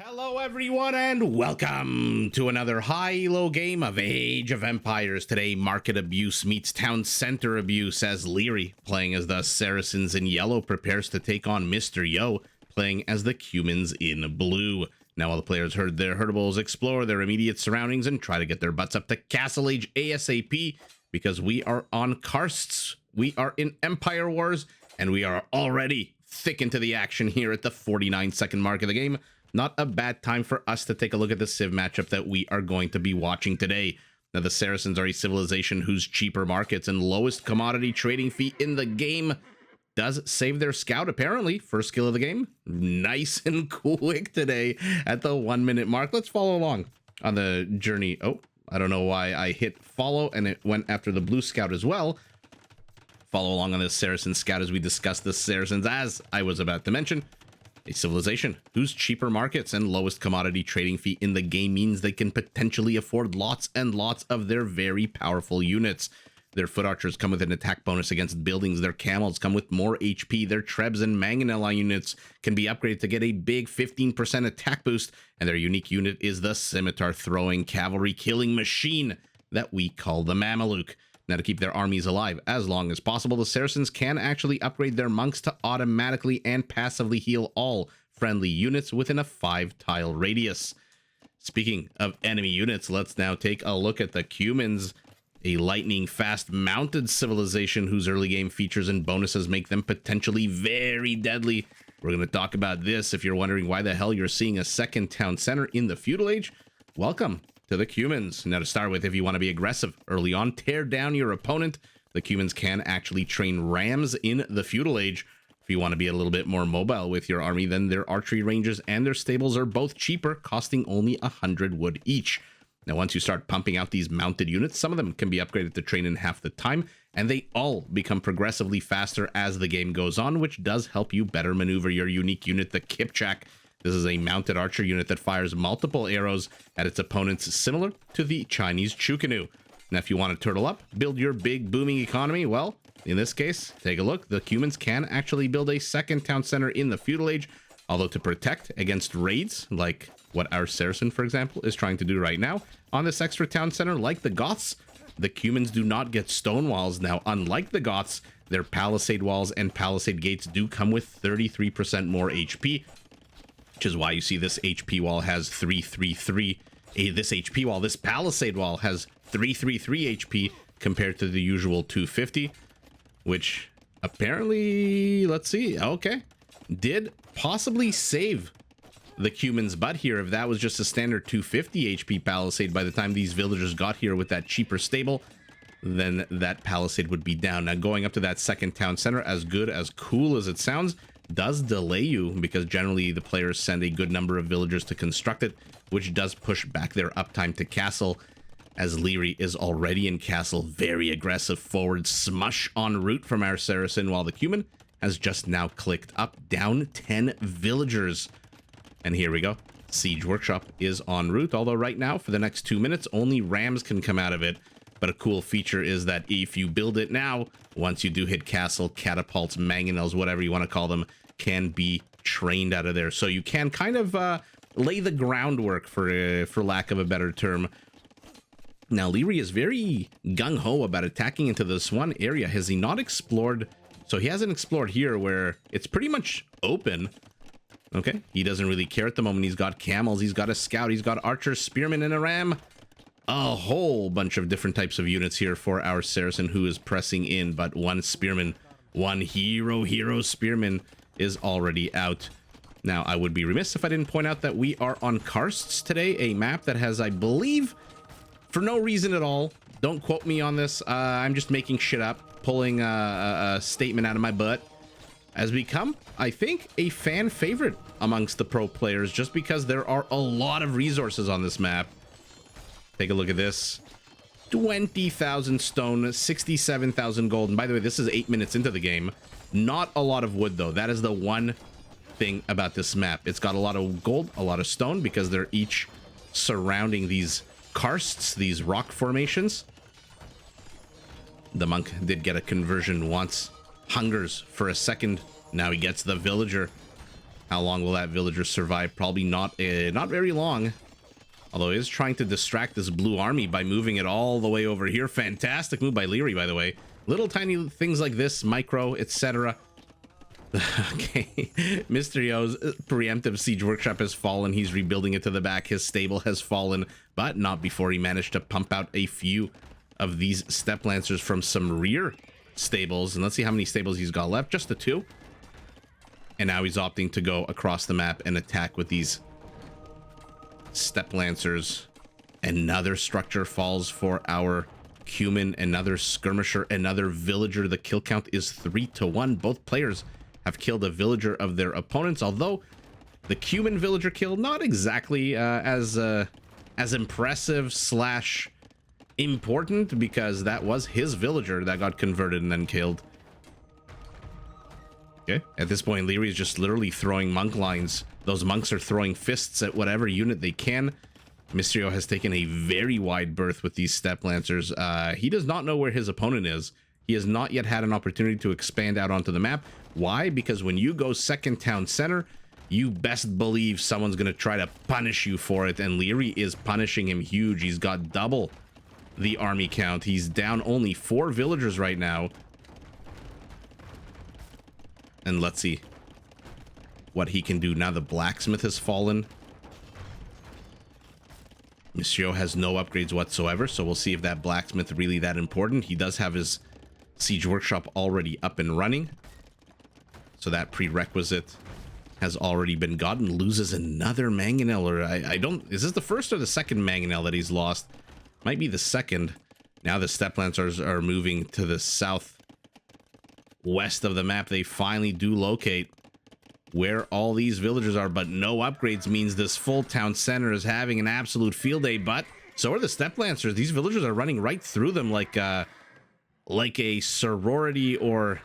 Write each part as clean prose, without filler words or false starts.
Hello everyone and welcome to another high-low game of Age of Empires. Today, market abuse meets town center abuse as Liereyy, playing as the Saracens in yellow, prepares to take on Mr. Yo, playing as the Cumans in blue. Now all the players herd their herdables, explore their immediate surroundings, and try to get their butts up to Castle Age ASAP, because we are on Karsts, we are in Empire Wars, and we are already thick into the action here at the 49-second mark of the game. Not a bad time for us to take a look at the Civ matchup that we are going to be watching today. Now, the Saracens are a civilization whose cheaper markets and lowest commodity trading fee in the game does save their scout, apparently. First skill of the game. Nice and quick today at the 1 minute mark. Let's follow along on the journey. Oh, I don't know why I hit follow and it went after the blue scout as well. Follow along on this Saracen scout as we discuss the Saracens, as I was about to mention. A civilization whose cheaper markets and lowest commodity trading fee in the game means they can potentially afford lots and lots of their very powerful units. Their foot archers come with an attack bonus against buildings, their camels come with more HP, their trebs and mangonella units can be upgraded to get a big 15% attack boost, and their unique unit is the scimitar throwing cavalry killing machine that we call the Mameluke. Now, to keep their armies alive as long as possible, the Saracens can actually upgrade their monks to automatically and passively heal all friendly units within a 5-tile radius. Speaking of enemy units, let's now take a look at the Cumans, a lightning-fast mounted civilization whose early game features and bonuses make them potentially very deadly. We're going to talk about this. If you're wondering why the hell you're seeing a second town center in the Feudal Age, welcome to the Cumans. Now, to start with, if you want to be aggressive early on, tear down your opponent, the Cumans can actually train rams in the Feudal Age. If you want to be a little bit more mobile with your army, then their archery ranges and their stables are both cheaper, costing only 100 wood each. Now, once you start pumping out these mounted units, some of them can be upgraded to train in half the time, and they all become progressively faster as the game goes on, which does help you better maneuver your unique unit, the Kipchak. This is a mounted archer unit that fires multiple arrows at its opponents, similar to the Chinese Chukanu. Now, if you want to turtle up, build your big booming economy, well, in this case, take a look. The Cumans can actually build a second town center in the Feudal Age, although to protect against raids, like what our Saracen, for example, is trying to do right now, on this extra town center, like the Goths, the Cumans do not get stone walls. Now, unlike the Goths, their palisade walls and palisade gates do come with 33% more HP, which is why you see this HP wall has 333. This palisade wall has 333 HP compared to the usual 250, which apparently, let's see, okay, did possibly save the Cumans' butt here. If that was just a standard 250 HP palisade by the time these villagers got here with that cheaper stable, then that palisade would be down. Now, going up to that second town center, as good, as cool as it sounds, does delay you, because generally the players send a good number of villagers to construct it, which does push back their uptime to castle, as Liereyy is already in castle. Very aggressive forward smush en route from our Saracen, while the Cuman has just now clicked up, down 10 villagers. And here we go. Siege Workshop is en route, although right now, for the next 2 minutes, only rams can come out of it. But a cool feature is that if you build it now, once you do hit castle, catapults, mangonels, whatever you want to call them, can be trained out of there. So you can kind of lay the groundwork, for lack of a better term. Now, Liereyy is very gung-ho about attacking into this one area. Has he not explored? So he hasn't explored here, where it's pretty much open. Okay, he doesn't really care at the moment. He's got camels, he's got a scout, he's got archers, spearmen, and a ram. A whole bunch of different types of units here for our Saracen, who is pressing in, but one spearman, one hero spearman is already out. Now, I would be remiss if I didn't point out that we are on Karsts today, a map that has, I believe, for no reason at all, don't quote me on this, I'm just making shit up, pulling a statement out of my butt, has become, I think, a fan favorite amongst the pro players, just because there are a lot of resources on this map. Take a look at this. 20,000 stone, 67,000 gold. And by the way, this is 8 minutes into the game. Not a lot of wood, though. That is the one thing about this map. It's got a lot of gold, a lot of stone, because they're each surrounding these karsts, these rock formations. The monk did get a conversion once. Hungers for a second. Now he gets the villager. How long will that villager survive? Probably not very long. Although he is trying to distract this blue army by moving it all the way over here. Fantastic move by Liereyy, by the way. Little tiny things like this, micro, etc. Okay, Mysterio's preemptive siege workshop has fallen. He's rebuilding it to the back. His stable has fallen, but not before he managed to pump out a few of these step lancers from some rear stables. And let's see how many stables he's got left. Just the 2. And now he's opting to go across the map and attack with these step lancers. Another structure falls for our Cuman, another skirmisher, another villager. The kill count is 3-1. Both players have killed a villager of their opponents, although the Cuman villager kill not exactly as impressive slash important, because that was his villager that got converted and then killed. Okay, at this point Liereyy is just literally throwing monk lines. Those monks are throwing fists at whatever unit they can. Mysterio has taken a very wide berth with these step lancers. He does not know where his opponent is. He has not yet had an opportunity to expand out onto the map. Why? Because when you go second town center, you best believe someone's going to try to punish you for it. And Liereyy is punishing him huge. He's got double the army count. He's down only 4 villagers right now. And let's see what he can do. Now the blacksmith has fallen. Mysterio has no upgrades whatsoever, so we'll see if that blacksmith really that important. He does have his siege workshop already up and running, so that prerequisite has already been gotten. Loses another mangonel, or I don't, is this the first or the second mangonel that he's lost? Might be the second. Now the step lancers are moving to the south west of the map. They finally do locate where all these villagers are, but no upgrades means this full town center is having an absolute field day. But so are the step lancers. These villagers are running right through them like a sorority, or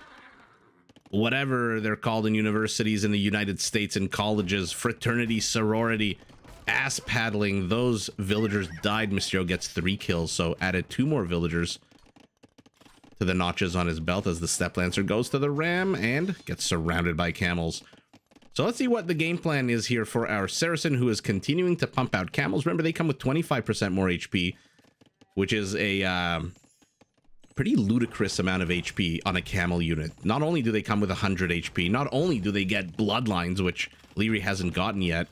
whatever they're called in universities in the United States and colleges. Fraternity, sorority, ass paddling. Those villagers died. Mysterio gets 3 kills, so added 2 more villagers to the notches on his belt as the step lancer goes to the ram and gets surrounded by camels. So let's see what the game plan is here for our Saracen, who is continuing to pump out camels. Remember, they come with 25% more HP, which is a pretty ludicrous amount of HP on a camel unit. Not only do they come with 100 HP, not only do they get bloodlines, which Liereyy hasn't gotten yet,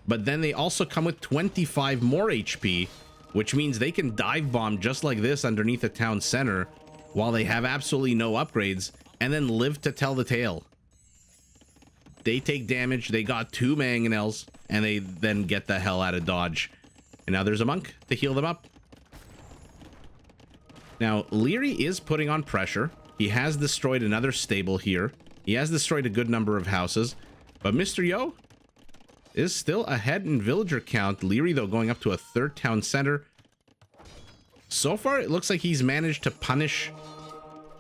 but then they also come with 25 more HP, which means they can dive bomb just like this underneath the town center while they have absolutely no upgrades, and then live to tell the tale. They take damage, they got 2 mangonels, and they then get the hell out of dodge. And now there's a monk to heal them up. Now, Liereyy is putting on pressure. He has destroyed another stable here. He has destroyed a good number of houses. But Mysterio is still ahead in villager count. Liereyy, though, going up to a 3rd town center. So far, it looks like he's managed to punish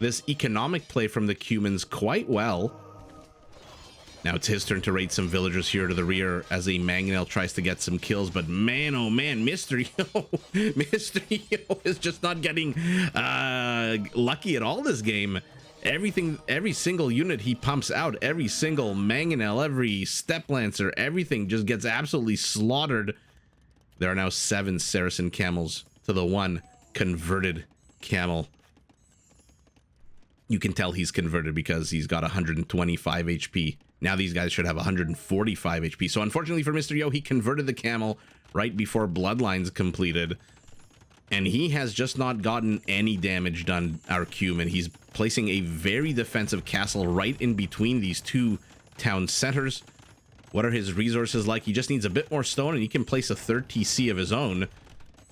this economic play from the Cumans quite well. Now it's his turn to raid some villagers here to the rear as a mangonel tries to get some kills. But man, oh man, Mysterio is just not getting lucky at all this game. Every single unit he pumps out, every single mangonel, every step lancer, everything just gets absolutely slaughtered. There are now 7 Saracen camels to the 1 converted camel. You can tell he's converted because he's got 125 HP. Now these guys should have 145 HP. So unfortunately for Mysterio, he converted the camel right before Bloodlines completed. And he has just not gotten any damage done, our Cuman. He's placing a very defensive castle right in between these 2 town centers. What are his resources like? He just needs a bit more stone and he can place a 3rd TC of his own.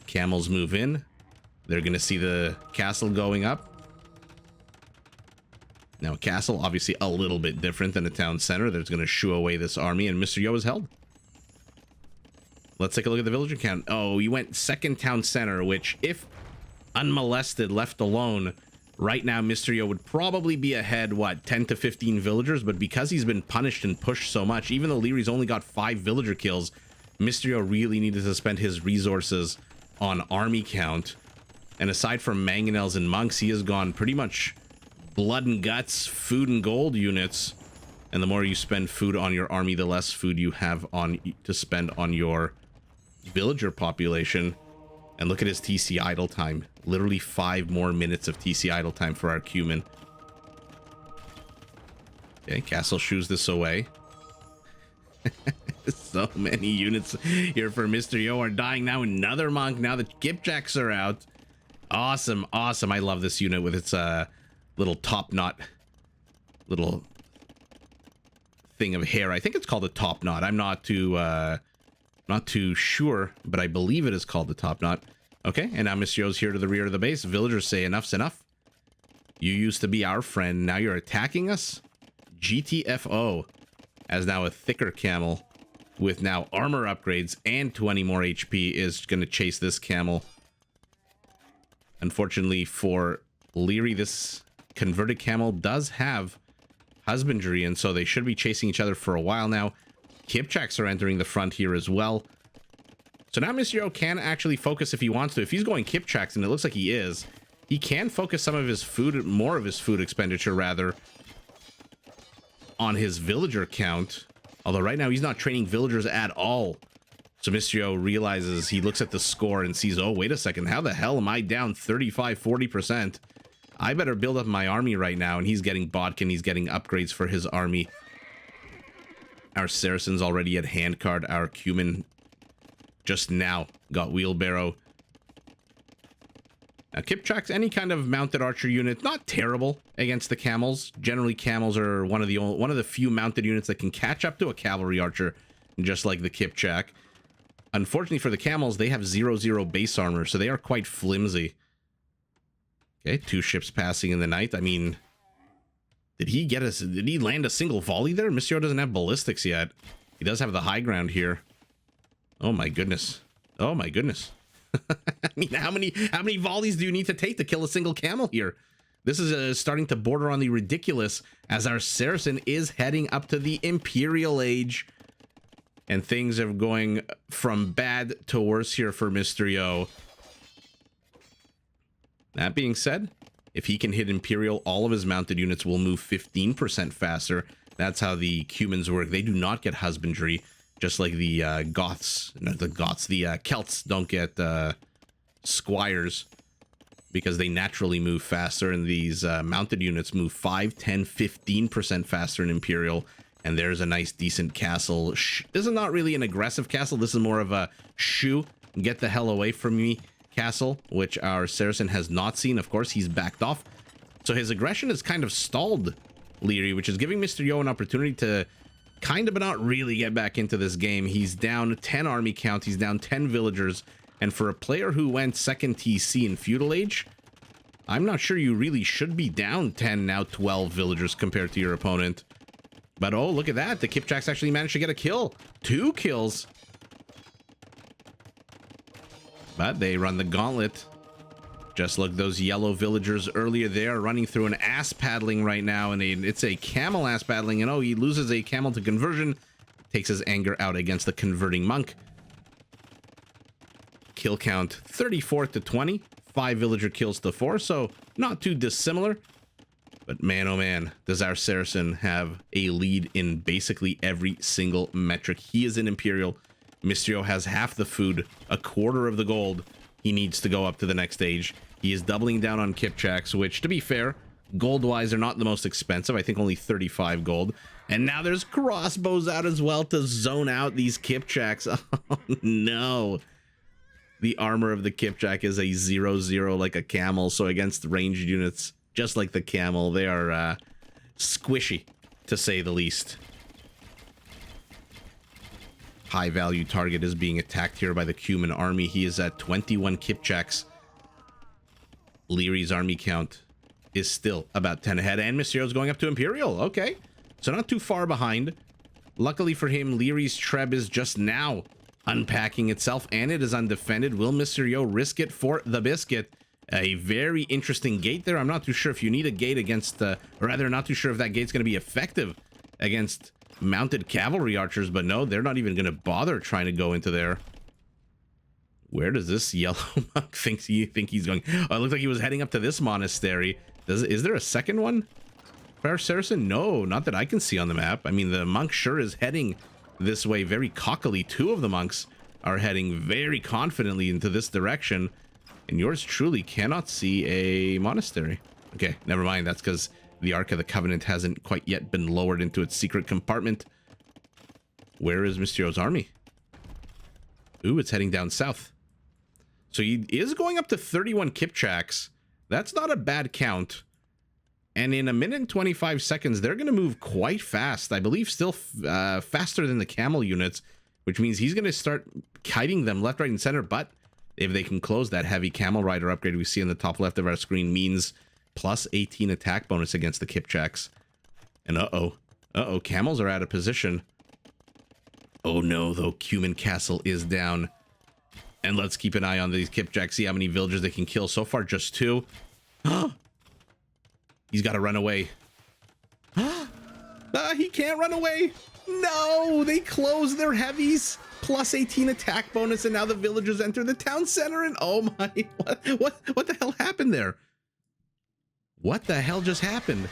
Camels move in. They're going to see the castle going up. Now, a castle, obviously a little bit different than a town center. That's going to shoo away this army, and Mysterio is held. Let's take a look at the villager count. Oh, he went 2nd town center, which, if unmolested, left alone, right now Mysterio would probably be ahead, what, 10 to 15 villagers? But because he's been punished and pushed so much, even though Lierey's only got 5 villager kills, Mysterio really needed to spend his resources on army count. And aside from mangonels and monks, he has gone pretty much blood and guts, food and gold units And the more you spend food on your army, the less food you have on to spend on your villager population. And look at his TC idle time. Literally 5 more minutes of TC idle time for our Cuman. Okay, Castle shoos this away. So many units here for Mr. Yo are dying now. Another monk. Now the Kipchaks are out. Awesome, awesome. I love this unit with its little top knot. Little thing of hair. I think it's called a top knot. I'm not too sure, but I believe it is called the top knot. Okay, and now Mr. Yo's here to the rear of the base. Villagers say enough's enough. You used to be our friend. Now you're attacking us? GTFO. As now a thicker camel with now armor upgrades and 20 more HP is going to chase this camel. Unfortunately for Liereyy, this converted camel does have husbandry, and so they should be chasing each other for a while now. Kipchaks are entering the front here as well. So now Mr. Yo can actually focus if he wants to. If he's going Kipchaks, and it looks like he is, he can focus some of his food, more of his food expenditure rather, on his villager count. Although right now he's not training villagers at all. So Mr. Yo realizes, he looks at the score and sees, oh, wait a second, how the hell am I down 35-40%? I better build up my army right now. And he's getting Bodkin, he's getting upgrades for his army. Our Saracens already at handcard. Our Cuman just now got wheelbarrow. Now Kipchaks, any kind of mounted archer unit, not terrible against the camels. Generally, camels are one of the few mounted units that can catch up to a cavalry archer, just like the Kipchak. Unfortunately for the camels, they have 0-0 base armor, so they are quite flimsy. Okay, 2 ships passing in the night. I mean, did he land a single volley there? Mr. Yo doesn't have ballistics yet. He does have the high ground here. Oh my goodness. Oh my goodness. I mean, how many volleys do you need to take to kill a single camel here? This is starting to border on the ridiculous, as our Saracen is heading up to the Imperial Age. And things are going from bad to worse here for Mr. Yo. That being said, if he can hit Imperial, all of his mounted units will move 15% faster. That's how the Cumans work. They do not get husbandry, just like the Celts don't get squires, because they naturally move faster, and these mounted units move 5, 10, 15% faster in Imperial. And there's a nice, decent castle. This is not really an aggressive castle. This is more of a shoo, get the hell away from me castle, which our Saracen has not seen. Of course, he's backed off. So his aggression is kind of stalled, Liereyy, which is giving Mr. Yo an opportunity to kind of, but not really, get back into this game. He's down 10 army count. He's down 10 villagers. And for a player who went second TC in Feudal Age, I'm not sure you really should be down 10, now 12 villagers compared to your opponent. But oh, look at that. The Kipchaks actually managed to get a kill. 2 kills. But they run the gauntlet. Just like those yellow villagers earlier, they are running through an ass paddling right now. And it's a camel ass paddling. And oh, he loses a camel to conversion. Takes his anger out against the converting monk. Kill count 34 to 20. 5 villager kills to 4. So not too dissimilar. But man, oh man, does our Saracen have a lead in basically every single metric. He is in Imperial. Mr. Yo has half the food, a quarter of the gold. He needs to go up to the next stage. He is doubling down on Kipchaks, which, to be fair, gold-wise, are not the most expensive. I think only 35 gold. And now there's crossbows out as well to zone out these Kipchaks. Oh, no. The armor of the Kipchak is a 0-0 like a camel, so against ranged units, just like the camel, they are squishy, to say the least. High value target is being attacked here by the Cuman army. He is at 21 Kipchaks. Lierey's army count is still about 10 ahead, and Mr. Yo's going up to Imperial. Okay, so not too far behind. Luckily for him, Lierey's Treb is just now unpacking itself, and it is undefended. Will Mr. Yo risk it for the biscuit? A very interesting gate there. I'm not too sure if you need a gate against, or rather not too sure if that gate's going to be effective against mounted cavalry archers, but no, they're not even going to bother trying to go into there. Where does this yellow monk think he's going? Oh, it looks like he was heading up to this monastery. Is there a second one? Fire Saracen? No, not that I can see on the map. I mean, the monk sure is heading this way very cockily. Two of the monks are heading very confidently into this direction. And yours truly cannot see a monastery. Okay, never mind. That's because the Ark of the Covenant hasn't quite yet been lowered into its secret compartment. Where is Mysterio's army? Ooh, it's heading down south. So he is going up to 31 Kipchaks. That's not a bad count. And in a minute and 25 seconds, they're going to move quite fast. I believe still faster than the camel units, which means he's going to start kiting them left, right, and center. But if they can close that heavy camel rider upgrade we see in the top left of our screen, means plus 18 attack bonus against the Kipchaks. And uh-oh, camels are out of position. Oh no, though, Cuman Castle is down. And let's keep an eye on these Kipchaks, see how many villagers they can kill. So far, just 2. He's got to run away. He can't run away. No, they close their heavies. Plus 18 attack bonus, and now the villagers enter the town center. And oh my, what the hell happened there? What the hell just happened?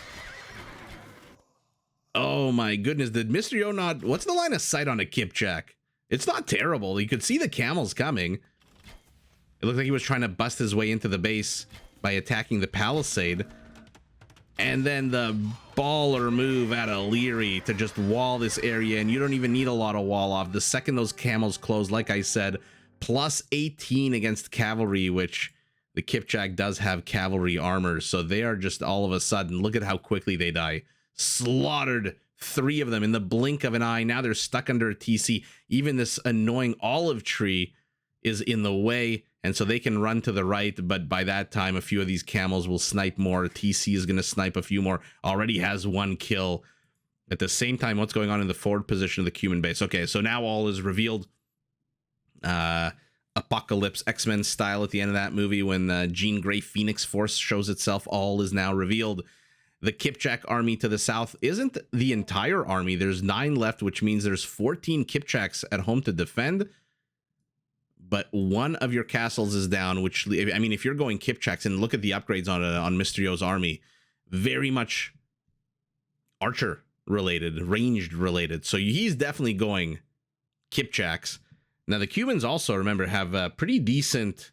Oh my goodness, did Mysterio not... What's the line of sight on a Kipchak? It's not terrible. You could see the camels coming. It looked like he was trying to bust his way into the base by attacking the palisade. And then the baller move out of Liereyy to just wall this area, and you don't even need a lot of wall off. The second those camels close, like I said, plus 18 against cavalry, which the Kipchak does have cavalry armor, so they are just all of a sudden, look at how quickly they die. Slaughtered 3 of them in the blink of an eye. Now they're stuck under a TC. Even this annoying olive tree is in the way, and so they can run to the right, but by that time a few of these camels will snipe more. TC is going to snipe a few more. Already has 1 kill. At the same time, what's going on in the forward position of the Cuman base? Okay, so now all is revealed. Apocalypse X-Men style at the end of that movie when Jean Grey Phoenix Force shows itself. All is now revealed. The Kipchak army to the south isn't the entire army. There's 9 left, which means there's 14 Kipchaks at home to defend. But 1 of your castles is down, which, I mean, if you're going Kipchaks and look at the upgrades on Mysterio's army, very much archer related, ranged related. So he's definitely going Kipchaks. Now the Cumans also, remember, have a pretty decent,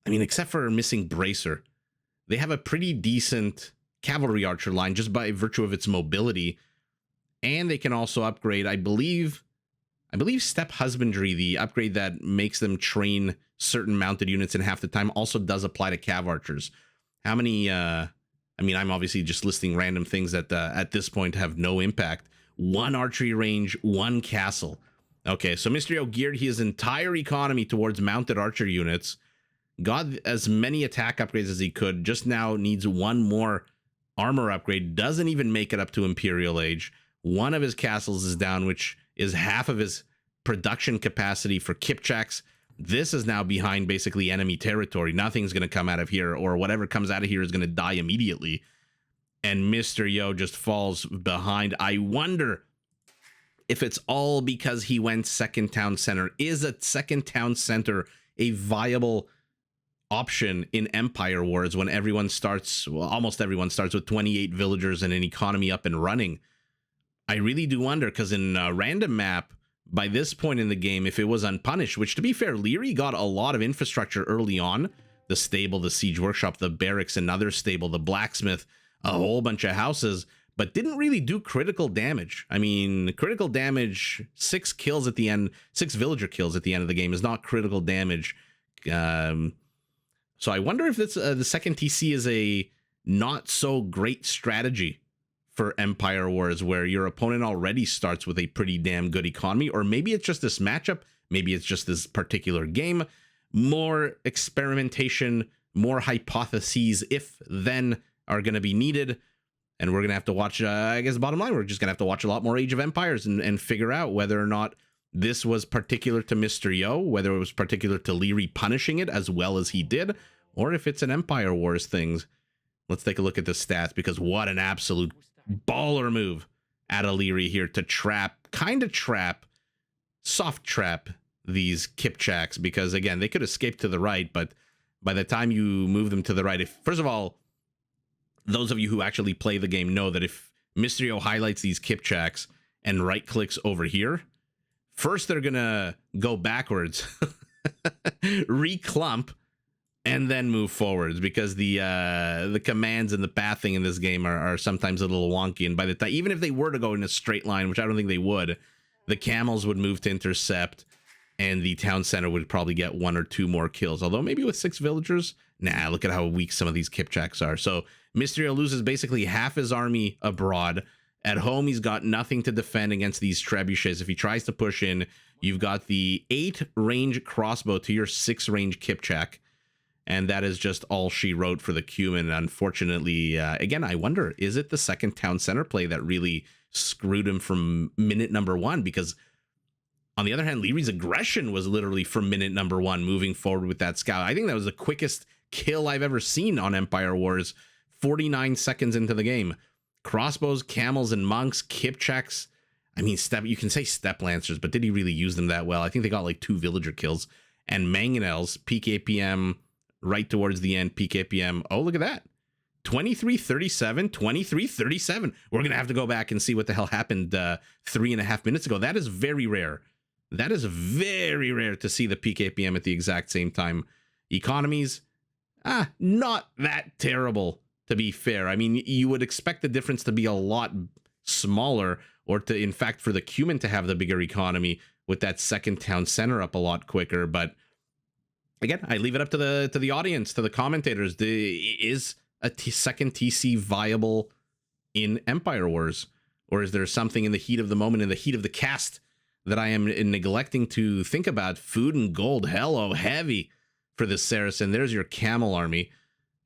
I mean, except for missing Bracer, they have a pretty decent cavalry archer line just by virtue of its mobility. And they can also upgrade, I believe Step Husbandry, the upgrade that makes them train certain mounted units in half the time, also does apply to cav archers. How many, I mean, I'm obviously just listing random things that at this point have no impact. 1 archery range, 1 castle. Okay, so Mysterio geared his entire economy towards mounted archer units, got as many attack upgrades as he could, just now needs 1 more armor upgrade, doesn't even make it up to Imperial Age. 1 of his castles is down, which is half of his production capacity for Kipchaks. This is now behind basically enemy territory. Nothing's going to come out of here, or whatever comes out of here is going to die immediately. And Mysterio just falls behind. I wonder if it's all because he went second town center. Is a second town center a viable option in Empire Wars when everyone starts, well, almost everyone starts with 28 villagers and an economy up and running? I really do wonder, because in a random map, by this point in the game, if it was unpunished, which to be fair, Liereyy got a lot of infrastructure early on, the stable, the siege workshop, the barracks, another stable, the blacksmith, a whole bunch of houses, but didn't really do critical damage. I mean, critical damage, 6 kills at the end, 6 villager kills at the end of the game is not critical damage. So I wonder if this, the second TC is a not so great strategy for Empire Wars, where your opponent already starts with a pretty damn good economy, or maybe it's just this matchup, maybe it's just this particular game. More experimentation, more hypotheses, if then, are going to be needed, and we're going to have to watch, I guess the bottom line, we're just going to have to watch a lot more Age of Empires and figure out whether or not this was particular to Mysterio, whether it was particular to Liereyy punishing it as well as he did, or if it's an Empire Wars thing. Let's take a look at the stats, because what an absolute baller move out of Liereyy here to soft trap these Kipchaks, because again, they could escape to the right, but by the time you move them to the right, if first of all, those of you who actually play the game know that if Mysterio highlights these Kipchaks and right clicks over here, first they're gonna go backwards, reclump, and then move forwards, because the commands and the pathing in this game are sometimes a little wonky. And by the time, even if they were to go in a straight line, which I don't think they would, the camels would move to intercept, and the town center would probably get 1 or 2 more kills. Although maybe with 6 villagers, nah, look at how weak some of these Kipchaks are. So Mysterio loses basically half his army abroad. At home, he's got nothing to defend against these trebuchets. If he tries to push in, you've got the 8 range crossbow to your 6 range Kipchak. And that is just all she wrote for the Cuman. Unfortunately, again, I wonder, is it the second town center play that really screwed him from minute number 1? Because on the other hand, Lierey's aggression was literally from minute number 1, moving forward with that scout. I think that was the quickest kill I've ever seen on Empire Wars, 49 seconds into the game. Crossbows, camels, and monks, Kipchaks. I mean, you can say step lancers, but did he really use them that well? I think they got like 2 villager kills. And mangonels, peak APM, right towards the end, peak APM. Oh, look at that. 23-37, 23-37. We're going to have to go back and see what the hell happened 3.5 minutes ago. That is very rare. That is very rare to see the peak APM at the exact same time. Economies, not that terrible, to be fair. I mean, you would expect the difference to be a lot smaller, or to, in fact, for the Cuman to have the bigger economy with that second town center up a lot quicker. But again, I leave it up to the audience, to the commentators. Is a second TC viable in Empire Wars? Or is there something in the heat of the moment, in the heat of the cast, that I am neglecting to think about? Food and gold, hello, heavy for the Saracen. There's your camel army,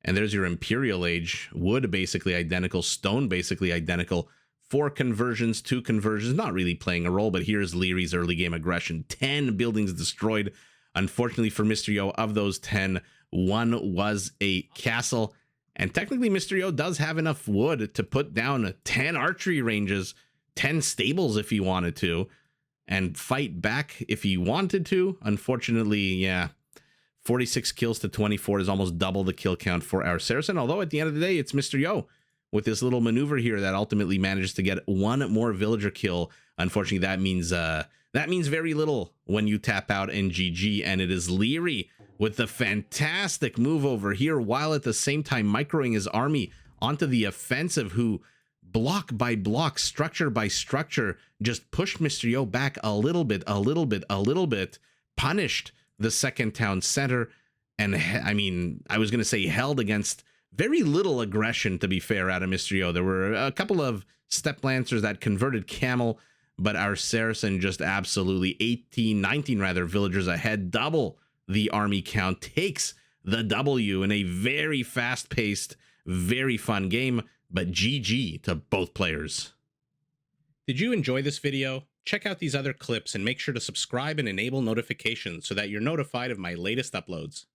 and there's your Imperial Age. Wood basically identical, stone basically identical. 4 conversions, 2 conversions, not really playing a role, but here's Lierey's early game aggression. 10 buildings destroyed. Unfortunately for Mysterio, of those 10, 1 was a castle. And technically, Mysterio does have enough wood to put down 10 archery ranges, 10 stables if he wanted to, and fight back if he wanted to. Unfortunately, yeah, 46 kills to 24 is almost double the kill count for our Saracen. Although at the end of the day, it's Mysterio with this little maneuver here that ultimately manages to get 1 more villager kill. Unfortunately, that means very little when you tap out in GG, and it is Liereyy with the fantastic move over here, while at the same time microing his army onto the offensive, who block by block, structure by structure, just pushed Mysterio back a little bit, punished the second town center, and I mean, I was going to say held against very little aggression, to be fair, out of Mysterio. There were a couple of step lancers that converted camel, but our Saracen just absolutely 19 villagers ahead, double the army count, takes the W in a very fast-paced, very fun game, but GG to both players. Did you enjoy this video? Check out these other clips and make sure to subscribe and enable notifications so that you're notified of my latest uploads.